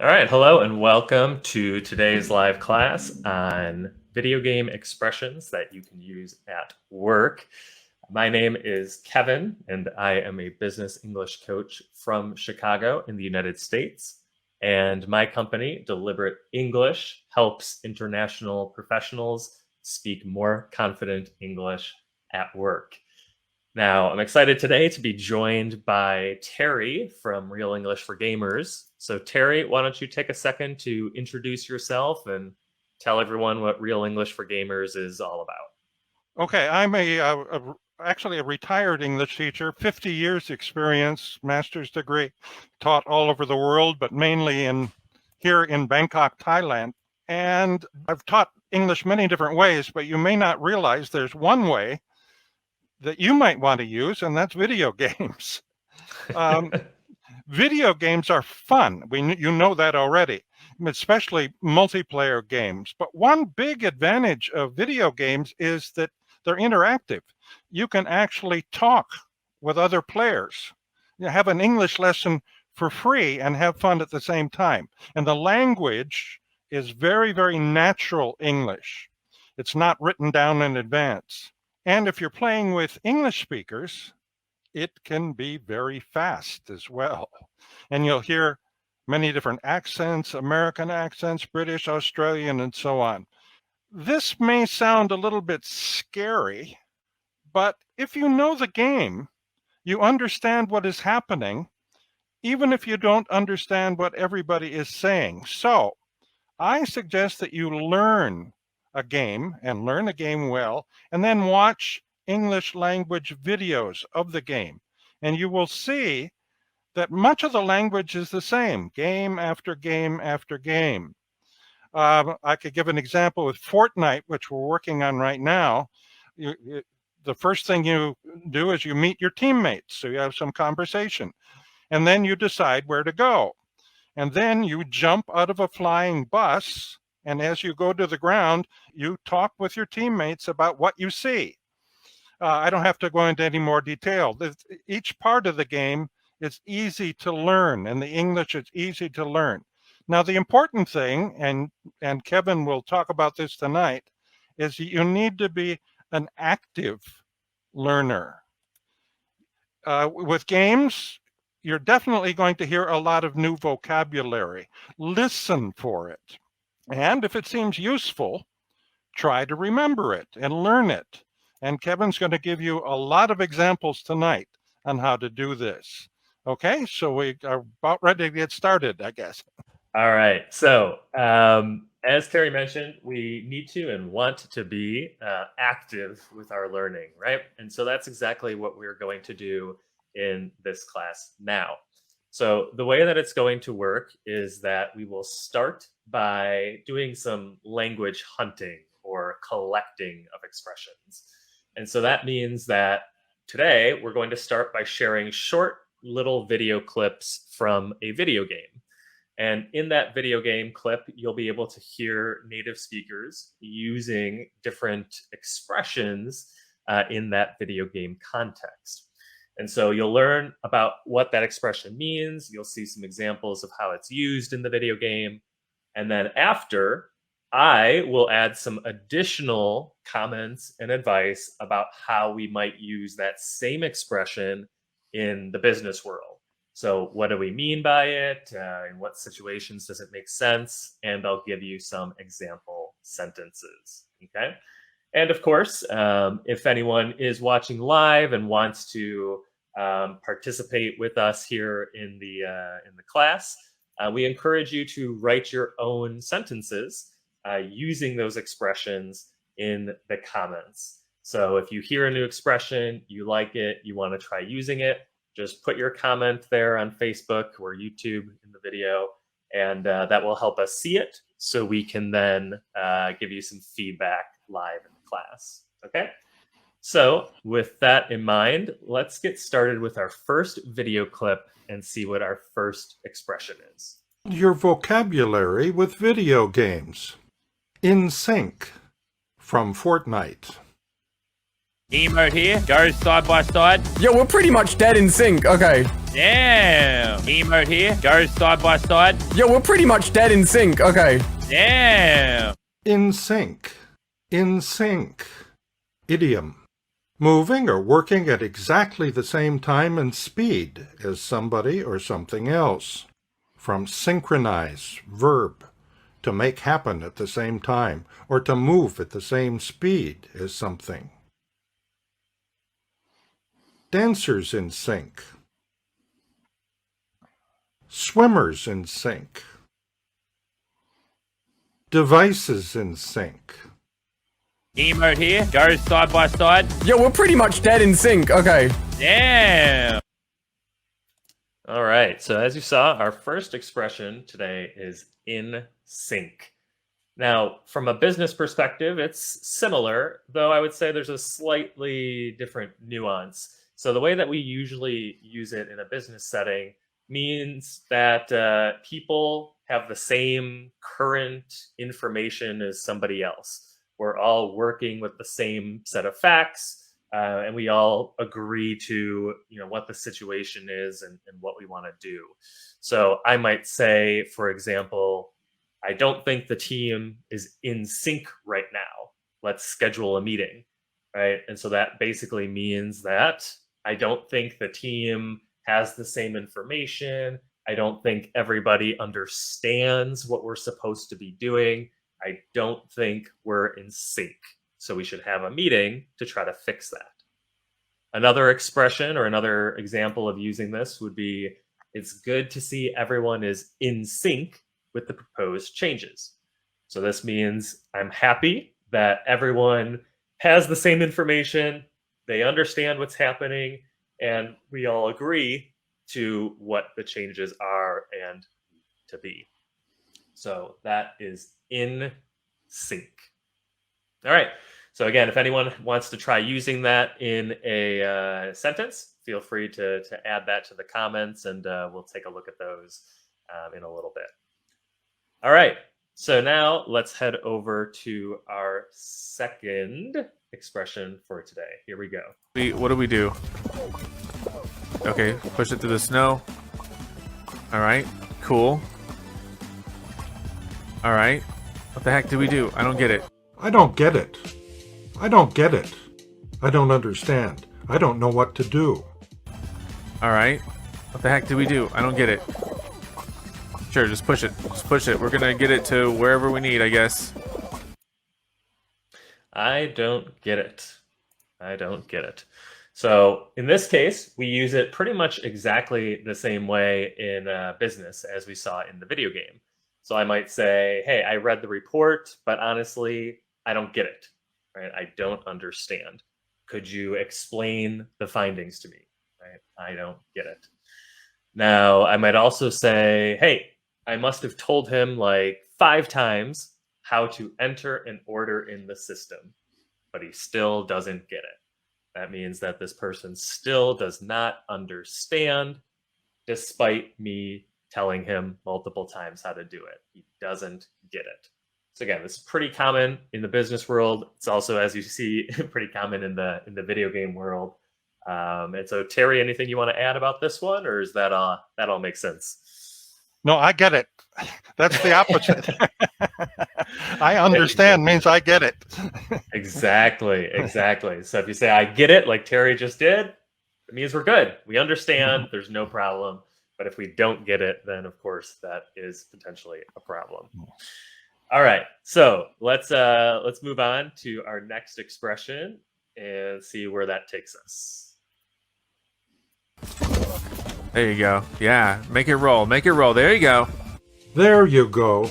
All right, hello and welcome to today's live class on video game expressions that you can use at work. My name is Kevin, and I am a business English coach from Chicago in the United States. And my company, Deliberate English, helps international professionals speak more confident English at work. Now, I'm excited today to be joined by Terry from Real English for Gamers. So, Terry, why don't you take a second to introduce yourself and tell everyone what Real English for Gamers is all about? Okay, I'm actually a retired English teacher, 50 years experience, master's degree, taught all over the world, but mainly here in Bangkok, Thailand. And I've taught English many different ways, but you may not realize there's one way that you might want to use, and that's video games. Um, Video games are fun. You know that already, especially multiplayer games. But one big advantage of video games is that they're interactive. You can actually talk with other players. You have an English lesson for free and have fun at the same time. And the language is very, very natural English. It's not written down in advance. And if you're playing with English speakers, it can be very fast as well. And you'll hear many different accents, American accents, British, Australian, and so on. This may sound a little bit scary, but if you know the game, you understand what is happening, even if you don't understand what everybody is saying. So I suggest that you learn a game and learn a game well, and then watch English language videos of the game. And you will see that much of the language is the same, game after game after game. I could give an example with Fortnite, which we're working on right now. The first thing you do is you meet your teammates, so you have some conversation. And then you decide where to go. And then you jump out of a flying bus, and as you go to the ground, you talk with your teammates about what you see. I don't have to go into any more detail. Each part of the game is easy to learn, and the English is easy to learn. Now, the important thing, and Kevin will talk about this tonight, is you need to be an active learner. With games, you're definitely going to hear a lot of new vocabulary. Listen for it. And if it seems useful, try to remember it and learn it. And Kevin's going to give you a lot of examples tonight on how to do this. Okay, so we are about ready to get started, I guess. All right. So, as Terry mentioned, we need to and want to be active with our learning, right? And so that's exactly what we're going to do in this class now. So the way that it's going to work is that we will start by doing some language hunting or collecting of expressions. And so that means that today we're going to start by sharing short little video clips from a video game. And in that video game clip, you'll be able to hear native speakers using different expressions in that video game context. And so you'll learn about what that expression means. You'll see some examples of how it's used in the video game. And then after, I will add some additional comments and advice about how we might use that same expression in the business world. So what do we mean by it? In what situations does it make sense? And I'll give you some example sentences, okay? And of course, if anyone is watching live and wants to participate with us here in the class, we encourage you to write your own sentences using those expressions in the comments. So if you hear a new expression, you like it, you want to try using it, just put your comment there on Facebook or YouTube in the video, and that will help us see it so we can then give you some feedback live in the class. Okay? So with that in mind, let's get started with our first video clip and see what our first expression is. Your vocabulary with video games. In sync from Fortnite. Emote here, goes side by side. Yo, we're pretty much dead in sync. Okay. Damn. Emote here, goes side by side. Yo, we're pretty much dead in sync. Okay. Damn. In sync. In sync. Idiom. Moving or working at exactly the same time and speed as somebody or something else. From synchronize, verb, to make happen at the same time, or to move at the same speed as something. Dancers in sync. Swimmers in sync. Devices in sync. Emote here, goes side by side. Yo, we're pretty much dead in sync. Okay. Damn. All right. So as you saw, our first expression today is in sync. Now, from a business perspective, it's similar, though I would say there's a slightly different nuance. So the way that we usually use it in a business setting means that people have the same current information as somebody else. We're all working with the same set of facts, and we all agree to what the situation is and what we want to do. So I might say, for example, I don't think the team is in sync right now. Let's schedule a meeting, right? And so that basically means that I don't think the team has the same information. I don't think everybody understands what we're supposed to be doing. I don't think we're in sync. So we should have a meeting to try to fix that. Another expression or another example of using this would be, it's good to see everyone is in sync with the proposed changes. So this means I'm happy that everyone has the same information, they understand what's happening, and we all agree to what the changes are and to be. So that is in sync. All right. So again, if anyone wants to try using that in a sentence, feel free to add that to the comments, and we'll take a look at those in a little bit. All right. So now let's head over to our second expression for today. Here we go. What do we do? Okay, push it through the snow. All right, cool. All right, what the heck do we do? I don't get it. I don't get it. I don't get it. I don't understand. I don't know what to do. All right, what the heck do we do? I don't get it. Sure, just push it. Just push it. We're gonna get it to wherever we need, I guess. I don't get it. I don't get it. So in this case, we use it pretty much exactly the same way in business as we saw in the video game. So I might say, hey, I read the report, but honestly, I don't get it, right? I don't understand. Could you explain the findings to me, right? I don't get it. Now, I might also say, hey, I must have told him like 5 times how to enter an order in the system, but he still doesn't get it. That means that this person still does not understand, despite me telling him multiple times how to do it. He doesn't get it. So again, this is pretty common in the business world. It's also, as you see, pretty common in the video game world. And so, Terry, anything you want to add about this one, or is that all makes sense? No, I get it. That's the opposite. I understand means I get it. Exactly. So if you say, I get it, like Terry just did, it means we're good. We understand. There's no problem. But if we don't get it, then of course that is potentially a problem. All right. So let's move on to our next expression and see where that takes us. There you go. Yeah, make it roll. Make it roll. There you go. There you go.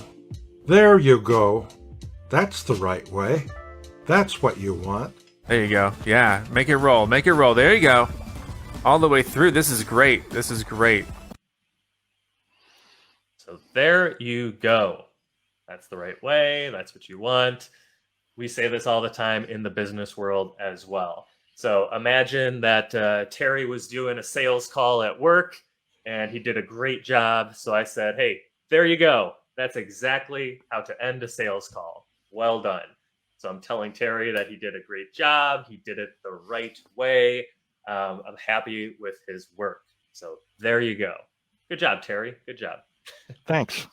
There you go. That's the right way. That's what you want. There you go. Yeah, make it roll. Make it roll. There you go. All the way through. This is great. This is great. So there you go. That's the right way. That's what you want. We say this all the time in the business world as well. So imagine that Terry was doing a sales call at work and he did a great job. So I said, hey, there you go. That's exactly how to end a sales call. Well done. So I'm telling Terry that he did a great job. He did it the right way. I'm happy with his work. So there you go. Good job, Terry. Good job. Thanks.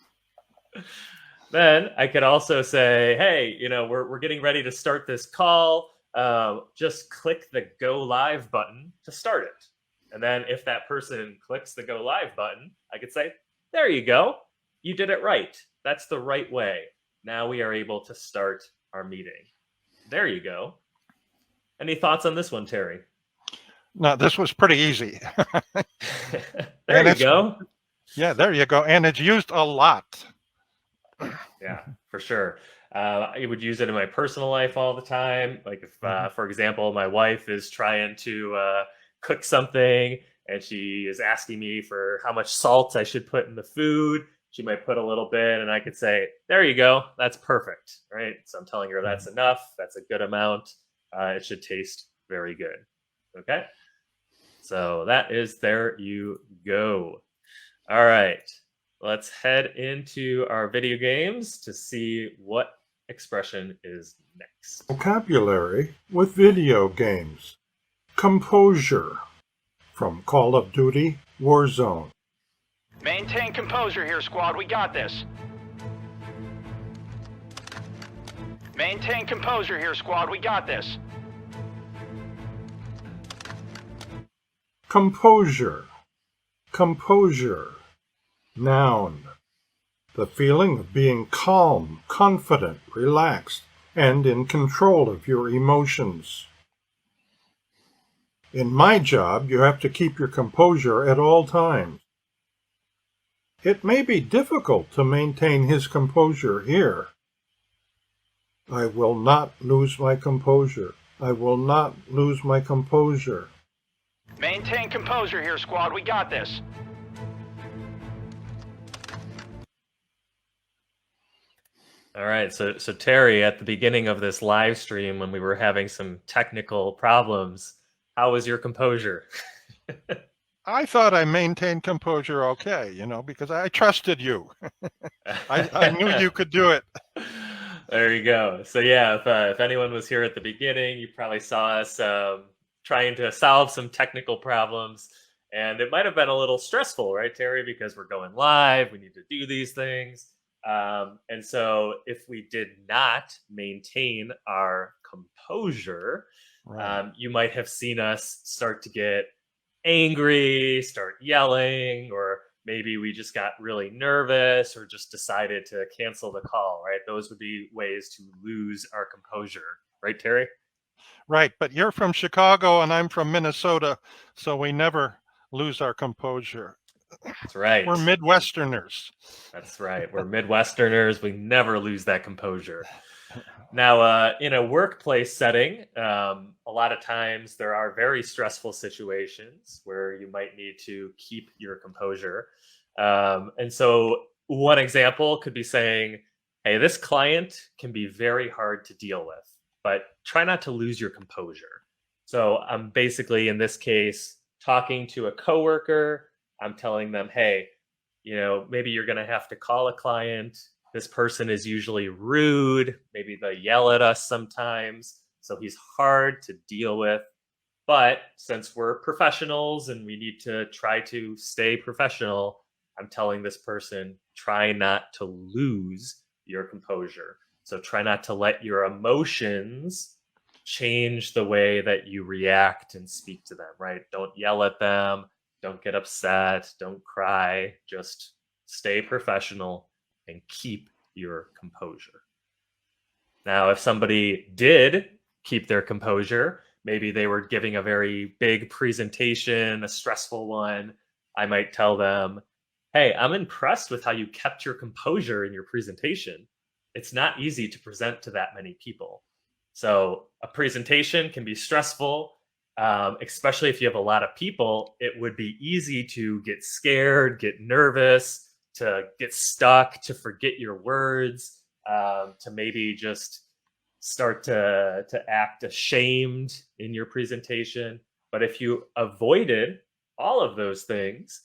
Then I could also say, hey, we're getting ready to start this call. Just click the go live button to start it. And then if that person clicks the go live button, I could say, there you go. You did it right. That's the right way. Now we are able to start our meeting. There you go. Any thoughts on this one, Terry? No, this was pretty easy. There you go. Yeah, there you go. And it's used a lot. Yeah, for sure. I would use it in my personal life all the time. Like if, for example, my wife is trying to cook something and she is asking me for how much salt I should put in the food. She might put a little bit and I could say, there you go. That's perfect, right? So I'm telling her that's enough. That's a good amount. It should taste very good. Okay. So that is there you go. All right. Let's head into our video games to see what expression is next. Vocabulary with video games. Composure from Call of Duty Warzone. Maintain composure here, squad. We got this. Maintain composure here, squad. We got this. Composure. Composure. Noun. The feeling of being calm, confident, relaxed, and in control of your emotions. In my job, you have to keep your composure at all times. It may be difficult to maintain his composure here. I will not lose my composure. I will not lose my composure. Maintain composure here, squad. We got this. All right, so Terry, at the beginning of this live stream when we were having some technical problems, how was your composure? I thought I maintained composure okay, because I trusted you. I knew you could do it. There you go. So yeah, if anyone was here at the beginning, you probably saw us trying to solve some technical problems. And it might have been a little stressful, right, Terry? Because we're going live, we need to do these things. And so if we did not maintain our composure, Right. You might have seen us start to get angry, start yelling, or maybe we just got really nervous or just decided to cancel the call, right? Those would be ways to lose our composure, right, Terry? Right, but you're from Chicago and I'm from Minnesota, so we never lose our composure. That's right. We're Midwesterners. That's right. We're Midwesterners. We never lose that composure. Now, in a workplace setting, a lot of times there are very stressful situations where you might need to keep your composure. And so one example could be saying, hey, this client can be very hard to deal with, but try not to lose your composure. So I'm basically, in this case, talking to a coworker. I'm telling them, hey, maybe you're going to have to call a client. This person is usually rude. Maybe they yell at us sometimes. So he's hard to deal with. But since we're professionals and we need to try to stay professional, I'm telling this person, try not to lose your composure. So try not to let your emotions change the way that you react and speak to them, right? Don't yell at them. Don't get upset. Don't cry. Just stay professional and keep your composure. Now, if somebody did keep their composure, maybe they were giving a very big presentation, a stressful one, I might tell them, hey, I'm impressed with how you kept your composure in your presentation. It's not easy to present to that many people. So a presentation can be stressful, especially if you have a lot of people. It would be easy to get scared, get nervous, to get stuck, to forget your words, to maybe just start to act ashamed in your presentation. But if you avoided all of those things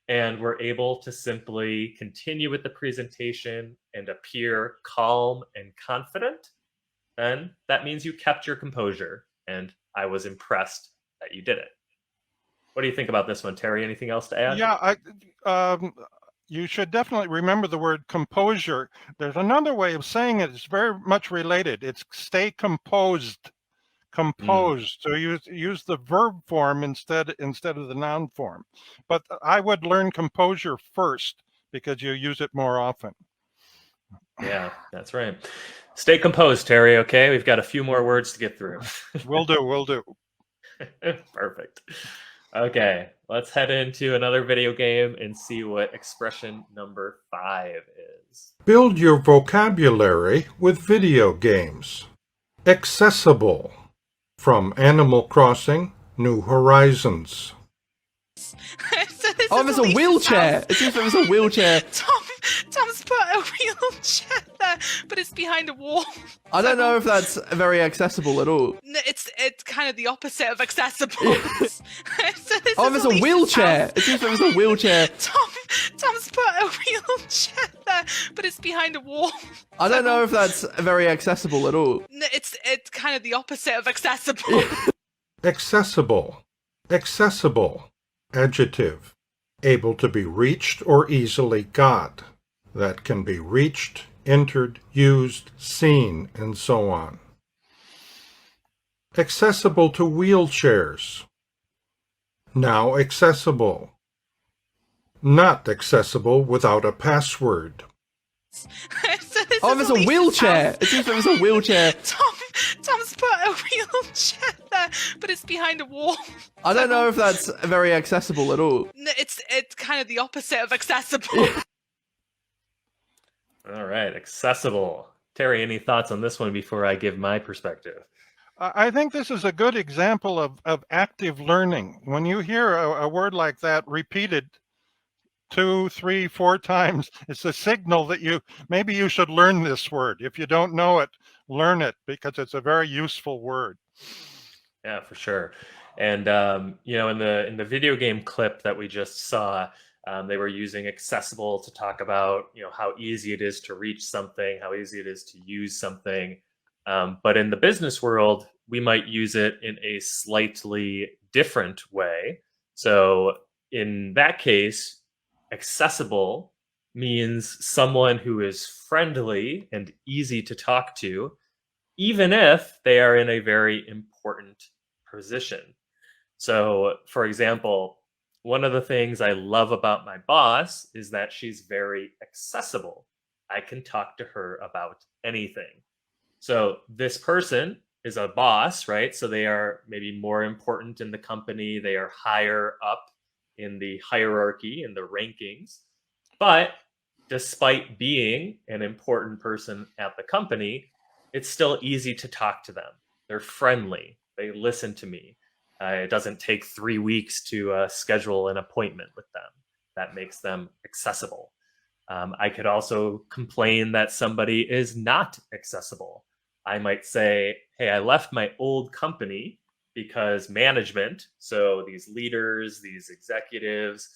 and were able to simply continue with the presentation and appear calm and confident, then that means you kept your composure, and I was impressed that you did it. What do you think about this one, Terry? Anything else to add? Yeah, you should definitely remember the word composure. There's another way of saying it. It's very much related. It's stay composed. Composed. So use the verb form instead of the noun form. But I would learn composure first because you use it more often. Yeah, that's right. Stay composed, Terry, okay? We've got a few more words to get through. Will do. Perfect. Okay, let's head into another video game and see what expression number 5 is. Build your vocabulary with video games. Accessible. From Animal Crossing: New Horizons. Oh, there's a wheelchair. It seems there's a wheelchair. Tom's put a wheelchair there, but it's behind a wall. I don't know if that's very accessible at all. No, it's kind of the opposite of accessible. Oh, there's a wheelchair. It seems there's a wheelchair. Tom's put a wheelchair there, but it's behind a wall. I don't know if that's very accessible at all. No, it's kind of the opposite of accessible. Accessible. Accessible. Adjective. Able to be reached or easily got. That can be reached, entered, used, seen, and so on. Accessible to wheelchairs. Now accessible. Not accessible without a password. Oh, there's a wheelchair. It seems there's a wheelchair. Tom's put a wheelchair there, but it's behind a wall. I don't know if that's very accessible at all. No, it's kind of the opposite of accessible. All right, accessible. Terry, any thoughts on this one before I give my perspective? I think this is a good example of active learning. When you hear a word like that repeated 2, 3, 4 times, it's a signal that maybe you should learn this word. If you don't know it, learn it, because it's a very useful word. Yeah, for sure. And in the video game clip that we just saw, they were using accessible to talk about how easy it is to reach something, how easy it is to use something. But in the business world, we might use it in a slightly different way. So in that case, accessible means someone who is friendly and easy to talk to, even if they are in a very important position. So, for example, one of the things I love about my boss is that she's very accessible. I can talk to her about anything. So this person is a boss, right? So they are maybe more important in the company. They are higher up in the hierarchy, in the rankings. But despite being an important person at the company, it's still easy to talk to them. They're friendly. They listen to me. It doesn't take 3 weeks to schedule an appointment with them. That makes them accessible. I could also complain that somebody is not accessible. I might say, hey, I left my old company because management, so these leaders, these executives,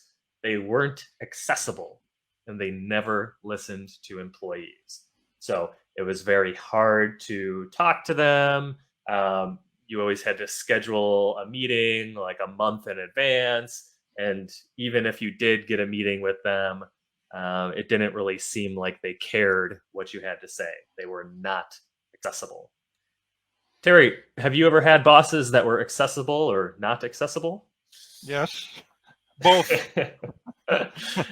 they weren't accessible and they never listened to employees. So it was very hard to talk to them. You always had to schedule a meeting like a month in advance. And even if you did get a meeting with them, it didn't really seem like they cared what you had to say. They were not accessible. Terry, have you ever had bosses that were accessible or not accessible? Yes, both.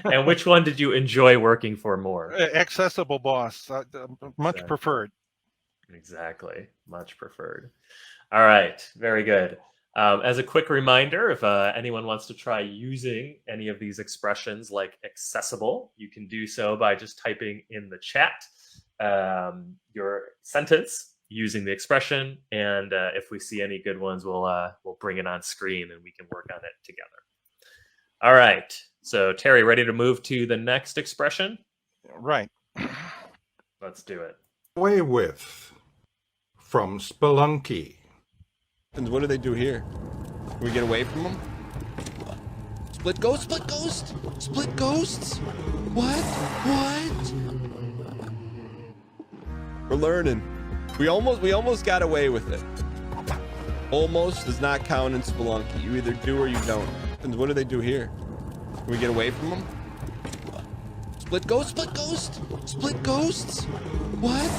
And which one did you enjoy working for more? Accessible boss, much preferred. Exactly, much preferred. All right, very good. As a quick reminder, if anyone wants to try using any of these expressions like accessible, you can do so by just typing in the chat your sentence using the expression, and if we see any good ones, we'll bring it on screen and we can work on it together. All right, so Terry, ready to move to the next expression? Right. Let's do it. Away with. From Spelunky. And what do they do here? Can we get away from them? Split ghost? Split ghost? Split ghosts? What? What? We're learning. We almost got away with it. Almost does not count in Spelunky. You either do or you don't. And what do they do here? Can we get away from them? Split ghost, split ghost, split ghosts. What?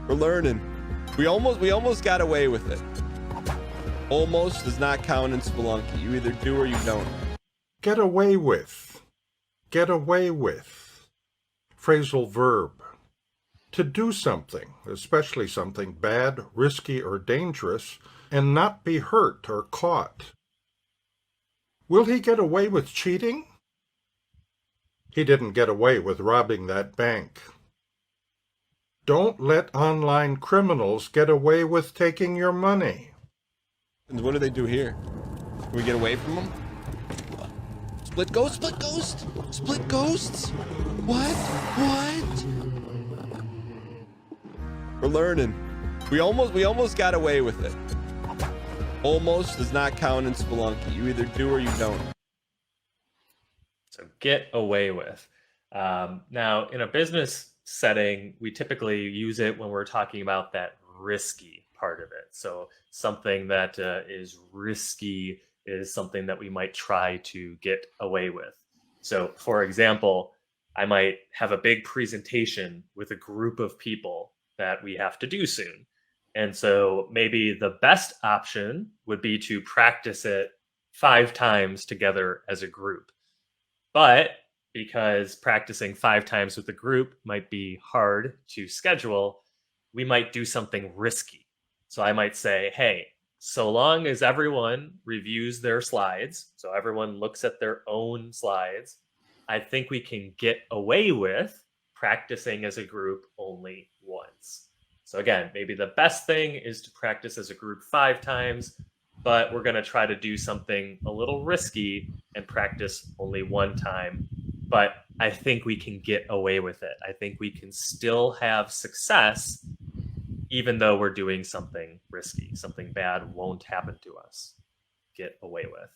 We're learning. We almost got away with it. Almost does not count in Spelunky. You either do or you don't. Get away with. Get away with. Phrasal verb. To do something, especially something bad, risky, or dangerous, and not be hurt or caught. Will he get away with cheating? He didn't get away with robbing that bank. Don't let online criminals get away with taking your money. And what do they do here? Can we get away from them? Split ghost, split ghost, split ghosts. What? We're learning. We almost got away with it. Almost does not count in Spelunky. You either do or you don't. So get away with. Now, in a business setting, we typically use it when we're talking about that risky part of it. So something that is risky is something that we might try to get away with. So, for example, I might have a big presentation with a group of people that we have to do soon. And so maybe the best option would be to practice it 5 times together as a group. But because practicing 5 times with a group might be hard to schedule, we might do something risky. So I might say, hey, so long as everyone reviews their slides, so everyone looks at their own slides, I think we can get away with practicing as a group only once. So again, maybe the best thing is to practice as a group 5 times, but we're going to try to do something a little risky and practice only 1 time. But I think we can get away with it. I think we can still have success even though we're doing something risky. Something bad won't happen to us. Get away with.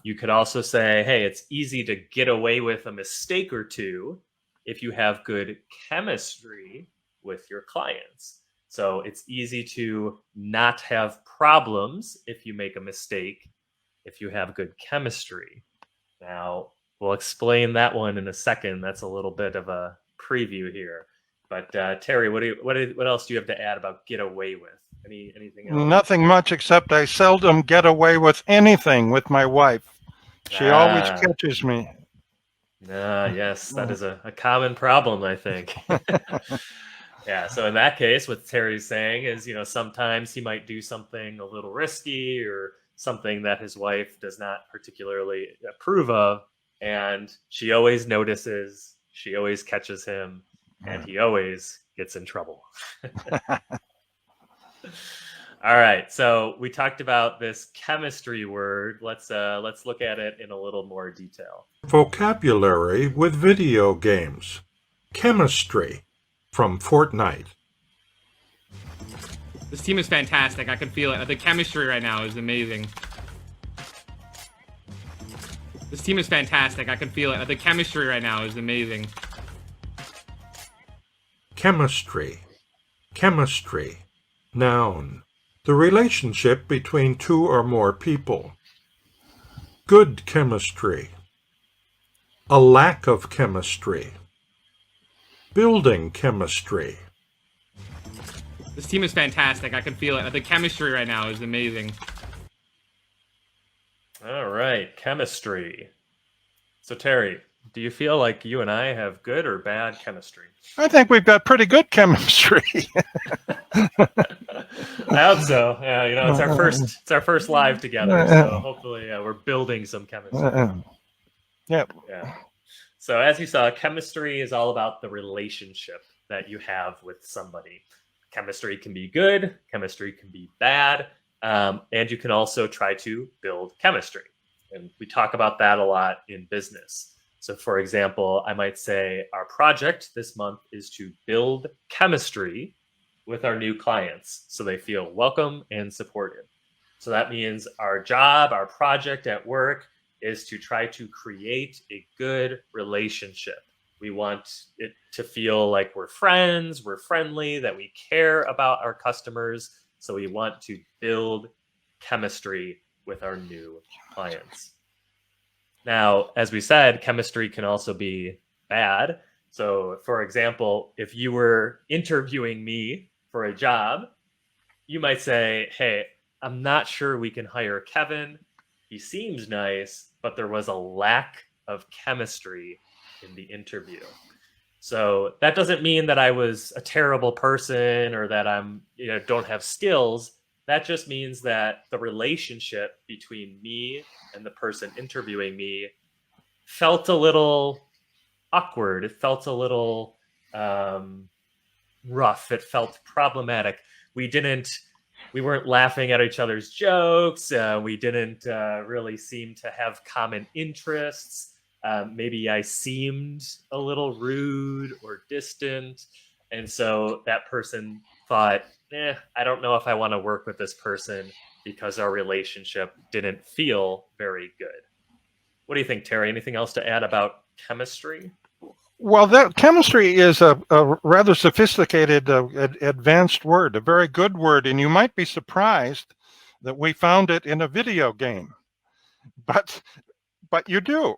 You could also say, hey, it's easy to get away with a mistake or two if you have good chemistry with your clients. So it's easy to not have problems if you make a mistake, if you have good chemistry. Now, we'll explain that one in a second. That's a little bit of a preview here. But Terry, what else do you have to add about get away with? Anything else? Nothing much, except I seldom get away with anything with my wife. She always catches me. Yes, that is a common problem, I think. Yeah, so in that case, what Terry's saying is, sometimes he might do something a little risky or something that his wife does not particularly approve of, and she always notices, she always catches him, and he always gets in trouble. All right, so we talked about this chemistry word. Let's look at it in a little more detail. Vocabulary with video games. Chemistry from Fortnite. This team is fantastic. I can feel it. The chemistry right now is amazing. This team is fantastic. I can feel it. The chemistry right now is amazing. Chemistry. Chemistry. Noun. The relationship between 2 or more people. Good chemistry. A lack of chemistry. Building chemistry. This team is fantastic. I can feel it. The chemistry right now is amazing. All right, chemistry. So Terry, do you feel like you and I have good or bad chemistry? I think we've got pretty good chemistry. I hope so. Yeah, it's our first live together, so hopefully we're building some chemistry. Yep. Yeah. So as you saw, chemistry is all about the relationship that you have with somebody. Chemistry can be good, chemistry can be bad, and you can also try to build chemistry. And we talk about that a lot in business. So for example, I might say our project this month is to build chemistry with our new clients so they feel welcome and supported. So that means our job, our project at work is to try to create a good relationship We want it to feel like we're friends, we're friendly, that we care about our customers. So we want to build chemistry with our new clients. Now, as we said, chemistry can also be bad. So, for example, if you were interviewing me for a job, you might say, hey, I'm not sure we can hire Kevin. He seems nice, but there was a lack of chemistry in the interview. So that doesn't mean that I was a terrible person or that I'm, don't have skills. That just means that the relationship between me and the person interviewing me felt a little awkward. It felt a little rough. It felt problematic. We weren't laughing at each other's jokes. We didn't really seem to have common interests. Maybe I seemed a little rude or distant. And so that person thought, I don't know if I want to work with this person because our relationship didn't feel very good. What do you think, Terry? Anything else to add about chemistry? Well, that chemistry is a rather sophisticated, advanced word, a very good word, and you might be surprised that we found it in a video game. But you do.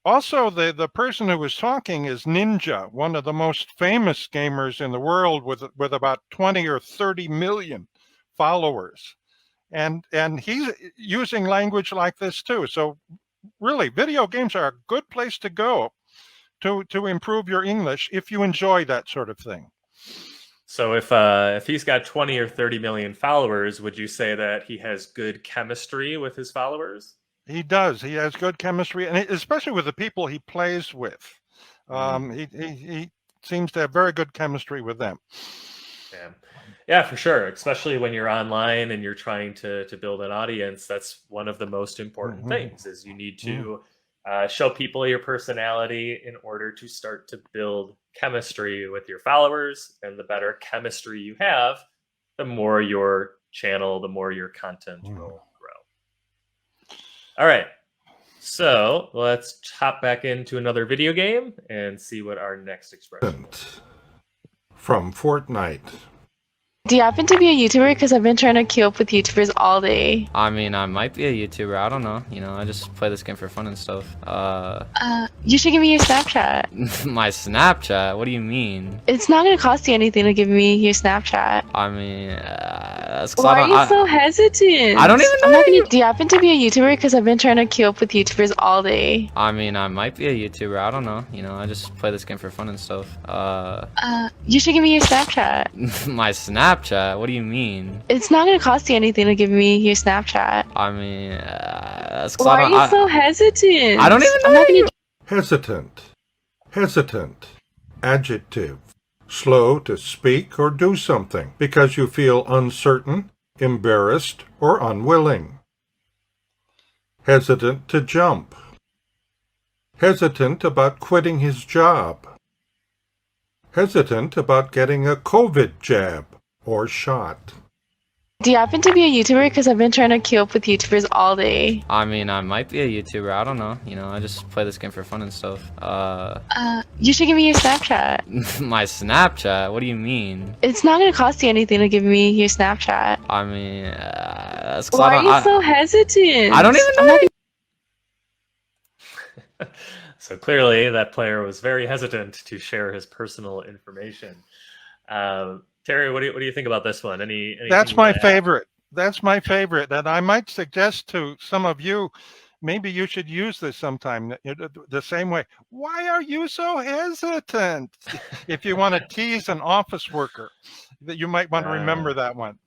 Also, the person who was talking is Ninja, one of the most famous gamers in the world with about 20 or 30 million followers. And he's using language like this too. So really, video games are a good place to go to improve your English if you enjoy that sort of thing. So if he's got 20 or 30 million followers, would you say that he has good chemistry with his followers? He does. He has good chemistry, and especially with the people he plays with. He seems to have very good chemistry with them. Yeah, for sure. Especially when you're online and you're trying to build an audience, that's one of the most important things. Is you need to show people your personality in order to start to build chemistry with your followers. And the better chemistry you have, the more your channel, the more your content will grow. All right, so let's hop back into another video game and see what our next expression is. From Fortnite. Do you happen to be a YouTuber? Because I've been trying to queue up with YouTubers all day. I mean, I might be a YouTuber. I don't know. I just play this game for fun and stuff. You should give me your Snapchat. My Snapchat? What do you mean? It's not going to cost you anything to give me your Snapchat. I mean, that's Why are you so hesitant? I don't even know. Do you happen to be a YouTuber? Because I've been trying to queue up with YouTubers all day. I mean, I might be a YouTuber. I don't know. I just play this game for fun and stuff. You should give me your Snapchat. My Snapchat? What do you mean? It's not going to cost you anything to give me your Snapchat. I mean, that's Why are you so hesitant? I don't even know. Hesitant. Hesitant. Adjective. Slow to speak or do something because you feel uncertain, embarrassed, or unwilling. Hesitant to jump. Hesitant about quitting his job. Hesitant about getting a COVID jab or shot. Do you happen to be a YouTuber? Because I've been trying to queue up with YouTubers all day. I mean, I might be a YouTuber. I don't know. I just play this game for fun and stuff. You should give me your Snapchat. My Snapchat? What do you mean? It's not going to cost you anything to give me your Snapchat. I mean, that's Why are you so hesitant? I don't even know. So clearly, that player was very hesitant to share his personal information. Terry, what do you think about this one? That's my favorite. That's my favorite, and I might suggest to some of you, maybe you should use this sometime. The same way. Why are you so hesitant? If you want to tease an office worker, that you might want to remember that one.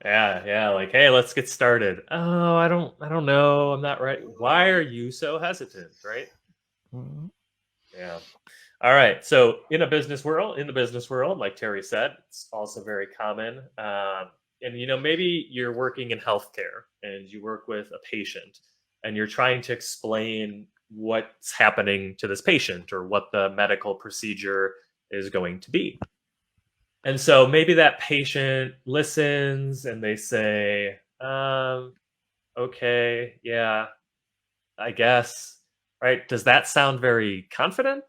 Yeah, like, hey, let's get started. Oh, I don't know. I'm not right. Why are you so hesitant, right? Yeah. All right. So in the business world, like Terry said, it's also very common. And maybe you're working in healthcare and you work with a patient and you're trying to explain what's happening to this patient or what the medical procedure is going to be. And so maybe that patient listens and they say, okay, yeah, I guess, right? Does that sound very confident?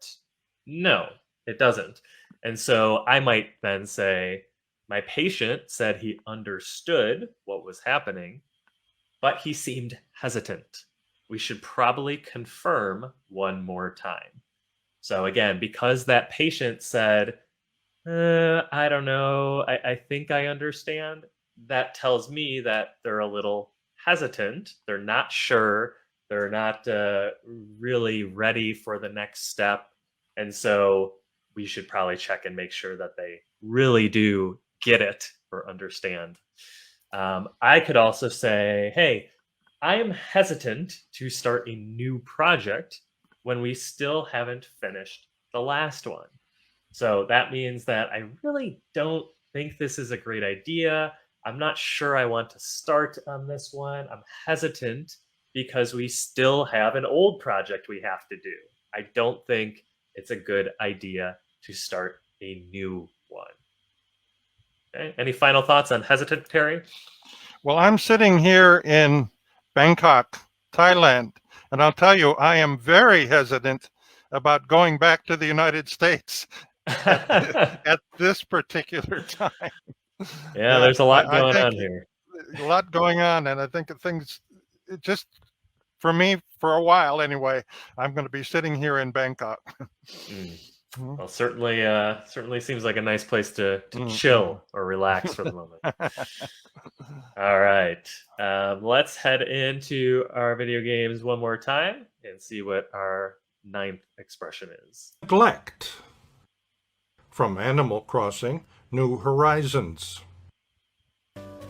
No, it doesn't. And so I might then say, my patient said he understood what was happening, but he seemed hesitant. We should probably confirm one more time. So again, because that patient said, I don't know, I think I understand, that tells me that they're a little hesitant. They're not sure. They're not really ready for the next step. And so we should probably check and make sure that they really do get it or understand. I could also say, hey, I am hesitant to start a new project when we still haven't finished the last one. So that means that I really don't think this is a great idea. I'm not sure I want to start on this one. I'm hesitant because we still have an old project we have to do. I don't think it's a good idea to start a new one. Okay. Any final thoughts on hesitant, Terry? Well, I'm sitting here in Bangkok, Thailand, and I'll tell you, I am very hesitant about going back to the United States at this particular time. Yeah, there's a lot going on here. A lot going on, and I think things, just for me, for a while anyway, I'm going to be sitting here in Bangkok. Well, certainly seems like a nice place to chill or relax for the moment. All right, let's head into our video games one more time and see what our 9th expression is. Neglect. From Animal Crossing: New Horizons.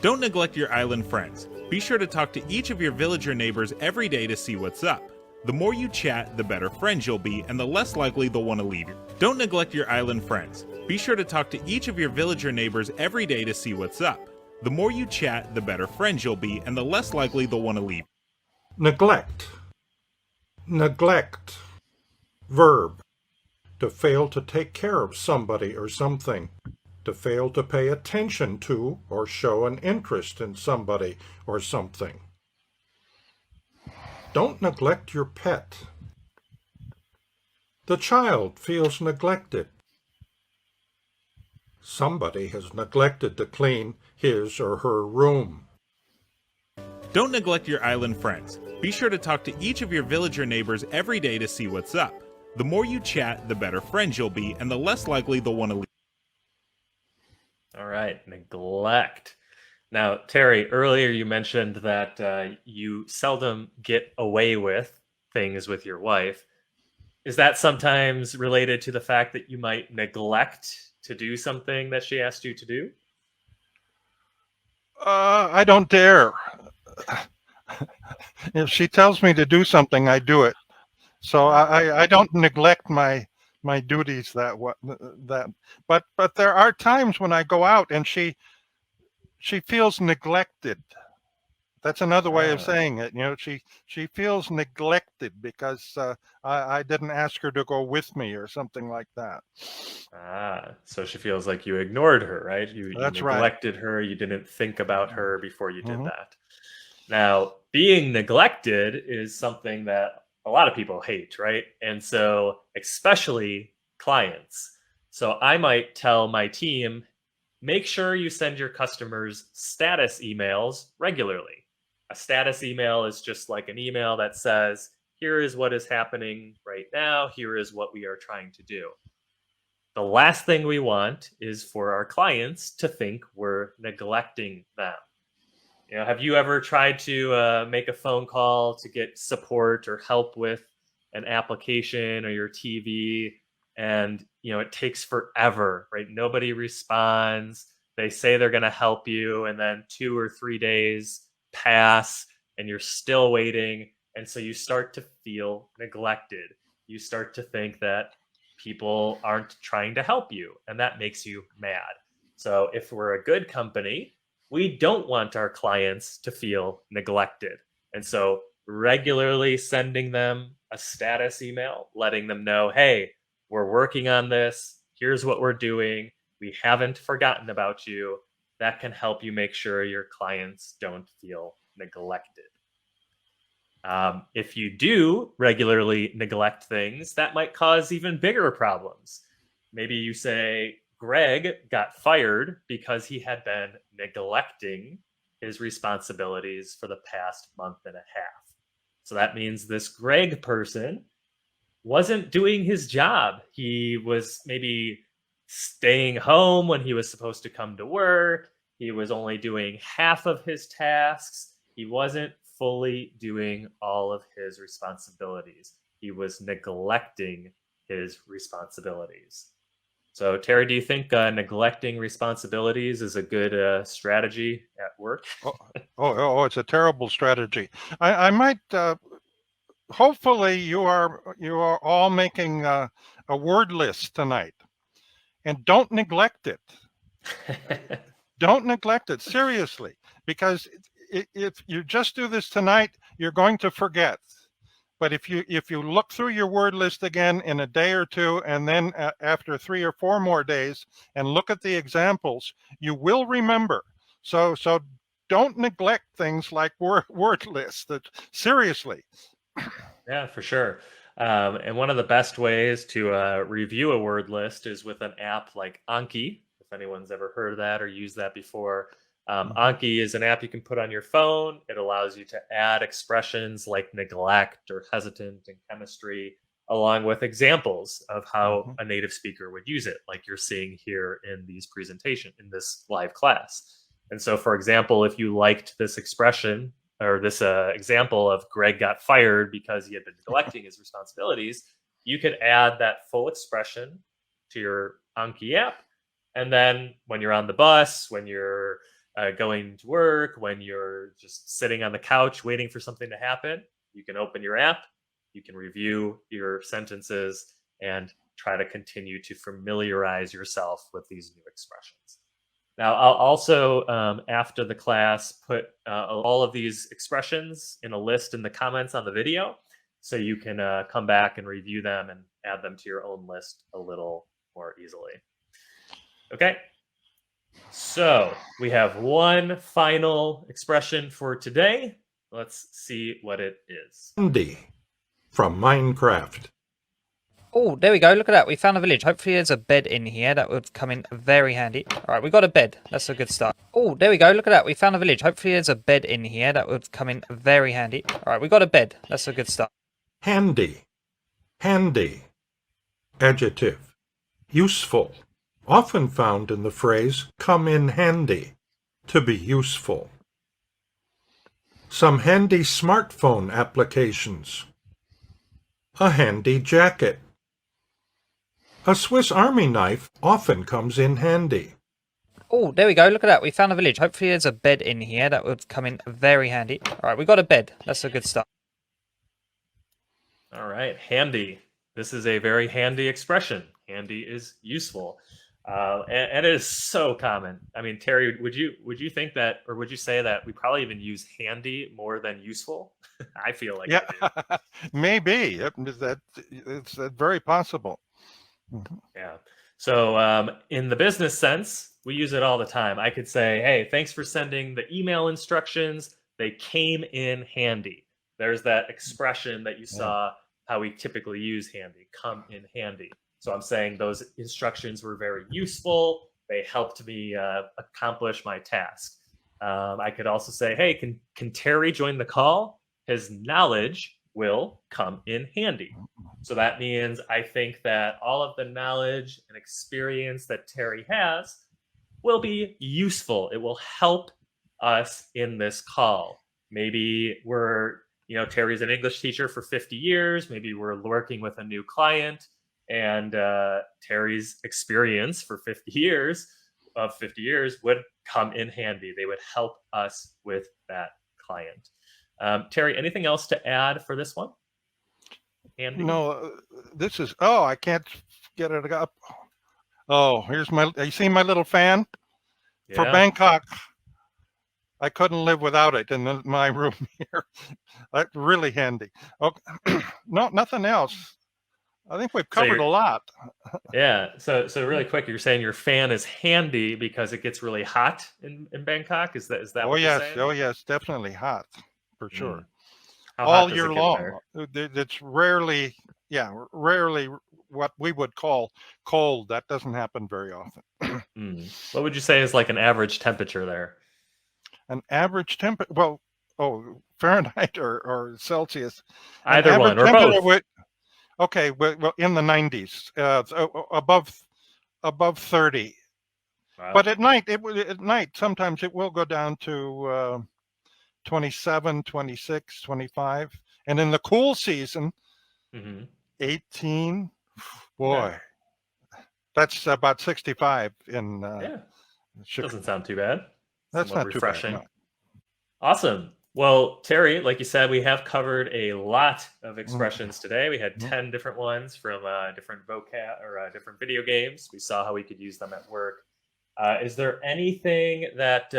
Don't neglect your island friends. Be sure to talk to each of your villager neighbors every day to see what's up. The more you chat, the better friends you'll be, and the less likely they'll want to leave you. Don't neglect your island friends. Be sure to talk to each of your villager neighbors every day to see what's up. The more you chat, the better friends you'll be, and the less likely they'll want to leave. Neglect. Neglect. Verb. To fail to take care of somebody or something. To fail to pay attention to or show an interest in somebody or something. Don't neglect your pet. The child feels neglected. Somebody has neglected to clean his or her room. Don't neglect your island friends. Be sure to talk to each of your villager neighbors every day to see what's up. The more you chat, the better friends you'll be, and the less likely they'll want to leave. All right, neglect. Now, Terry, earlier you mentioned that you seldom get away with things with your wife. Is that sometimes related to the fact that you might neglect to do something that she asked you to do? I don't dare. If she tells me to do something, I do it. So I don't neglect my duties but there are times when I go out and she feels neglected. That's another way of saying it. You know, she feels neglected because I didn't ask her to go with me or something like that. So she feels like you ignored her, right? You neglected right. her. You didn't think about her before you did that. Now, being neglected is something that a lot of people hate, right? And so, especially clients. So I might tell my team, make sure you send your customers status emails regularly. A status email is just like an email that says, here is what is happening right now. Here is what we are trying to do. The last thing we want is for our clients to think we're neglecting them. You know, have you ever tried to make a phone call to get support or help with an application or your TV, and you know it takes forever, right? Nobody responds. They say they're going to help you, and then 2 or 3 days pass, and you're still waiting, and so you start to feel neglected. You start to think that people aren't trying to help you, and that makes you mad. So if we're a good company, we don't want our clients to feel neglected. And so regularly sending them a status email, letting them know, hey, we're working on this. Here's what we're doing. We haven't forgotten about you. That can help you make sure your clients don't feel neglected. If you do regularly neglect things, that might cause even bigger problems. Maybe you say, Greg got fired because he had been neglecting his responsibilities for the past month and a half. So that means this Greg person wasn't doing his job. He was maybe staying home when he was supposed to come to work. He was only doing half of his tasks. He wasn't fully doing all of his responsibilities. He was neglecting his responsibilities. So, Terry, do you think neglecting responsibilities is a good strategy at work? It's a terrible strategy. I might. Hopefully, you are all making a word list tonight, and don't neglect it. Don't neglect it, seriously, because if you just do this tonight, you're going to forget. But if you look through your word list again in a day or two, and then after 3 or 4 more days, and look at the examples, you will remember. So don't neglect things like word lists. Seriously. Yeah, for sure. And one of the best ways to review a word list is with an app like Anki. If anyone's ever heard of that or used that before. Anki is an app you can put on your phone. It allows you to add expressions like neglect or hesitant in chemistry, along with examples of how a native speaker would use it, like you're seeing here in these presentation in this live class. And so, for example, if you liked this expression or this example of Greg got fired because he had been neglecting his responsibilities, you could add that full expression to your Anki app. And then when you're on the bus, when you're going to work, when you're just sitting on the couch waiting for something to happen, you can open your app, you can review your sentences, and try to continue to familiarize yourself with these new expressions. Now, I'll also, after the class, put all of these expressions in a list in the comments on the video, so you can come back and review them and add them to your own list a little more easily. Okay, so we have one final expression for today. Let's see what it is. Andy from Minecraft. Oh, there we go. Look at that. We found a village. Hopefully there's a bed in here. That would come in very handy. All right, we got a bed. That's a good start. Oh, there we go. Look at that. We found a village. Hopefully there's a bed in here. That would come in very handy. All right, we got a bed. That's a good start. Handy. Handy. Adjective. Useful. Often found in the phrase come in handy. To be useful. Some handy smartphone applications. A handy jacket. A Swiss Army knife often comes in handy. Oh, there we go. Look at that. We found a village. Hopefully there's a bed in here. That would come in very handy. All right, we got a bed. That's a good start. All right, handy. This is a very handy expression. Handy is useful. And it is so common. I mean, Terry, would you think that, or would you say that we probably even use handy more than useful? I feel like Maybe. It's very possible. Yeah. So in the business sense, we use it all the time. I could say, hey, thanks for sending the email instructions. They came in handy. There's that expression that you saw, how we typically use handy, come in handy. So I'm saying those instructions were very useful. They helped me accomplish my task. I could also say, hey, can Terry join the call? His knowledge will come in handy. So that means I think that all of the knowledge and experience that Terry has will be useful. It will help us in this call. Maybe Terry's an English teacher for 50 years. Maybe we're working with a new client, and Terry's experience for 50 years would come in handy. They would help us with that client. Terry, anything else to add for this one? Handy? No, this is, I can't get it up. Oh, you see my little fan? Yeah. For Bangkok. I couldn't live without it in my room here. That's really handy. Okay. No, nothing else. I think we've covered a lot. Yeah. So really quick, you're saying your fan is handy because it gets really hot in Bangkok? Is that what you're saying? Oh yes, definitely hot for sure. How hot all does year it get long. there? It's rarely, rarely what we would call cold. That doesn't happen very often. What would you say is like an average temperature there? An average temperature, Fahrenheit or Celsius. An Either average one or temperature both. would, okay, well, in the 90s, above 30. Wow. But at night, sometimes it will go down to 27, 26, 25. And in the cool season, 18. Boy, that's about 65 in Doesn't sound too bad. That's Somewhat not refreshing. too bad. No. Awesome. Well, Terry, like you said, we have covered a lot of expressions today. We had 10 different ones from different vocab or different video games. We saw how we could use them at work. Is there anything that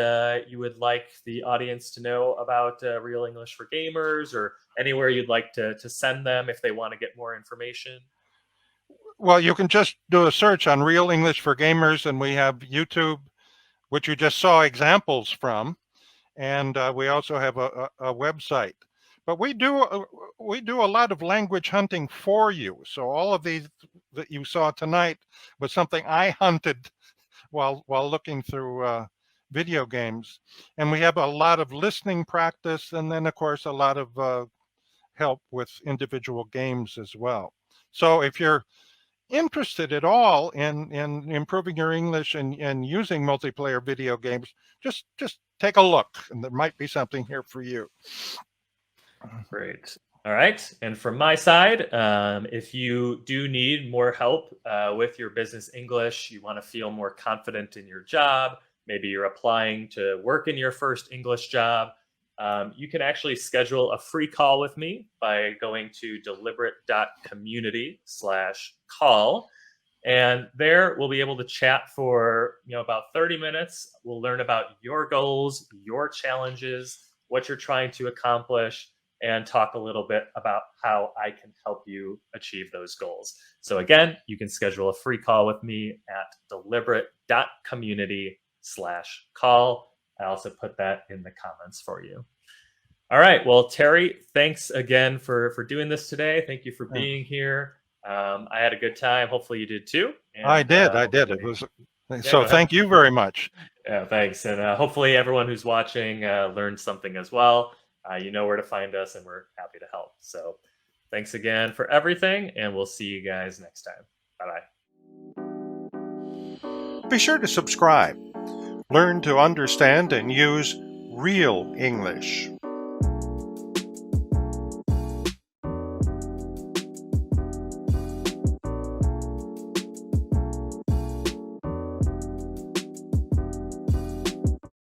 you would like the audience to know about Real English for Gamers, or anywhere you'd like to send them if they want to get more information? Well, you can just do a search on Real English for Gamers, and we have YouTube, which you just saw examples from, and we also have a website. But we do a lot of language hunting for you. So all of these that you saw tonight was something I hunted while looking through video games, and we have a lot of listening practice, and then of course a lot of help with individual games as well. So if you're interested at all in improving your English and using multiplayer video games, just take a look, and there might be something here for you. Great. All right. And from my side, if you do need more help with your business English, you want to feel more confident in your job, maybe you're applying to work in your first English job, you can actually schedule a free call with me by going to deliberate.community/call. And there we'll be able to chat for about 30 minutes. We'll learn about your goals, your challenges, what you're trying to accomplish, and talk a little bit about how I can help you achieve those goals. So again, you can schedule a free call with me at deliberate.community/call. I also put that in the comments for you. All right. Well, Terry, thanks again for doing this today. Thank you for being here. I had a good time. Hopefully you did too. And, I did. It was so. Thank you very much. Yeah, thanks. And hopefully everyone who's watching learned something as well. You know where to find us, and we're happy to help. So thanks again for everything, and we'll see you guys next time. Bye-bye. Be sure to subscribe. Learn to understand and use real English.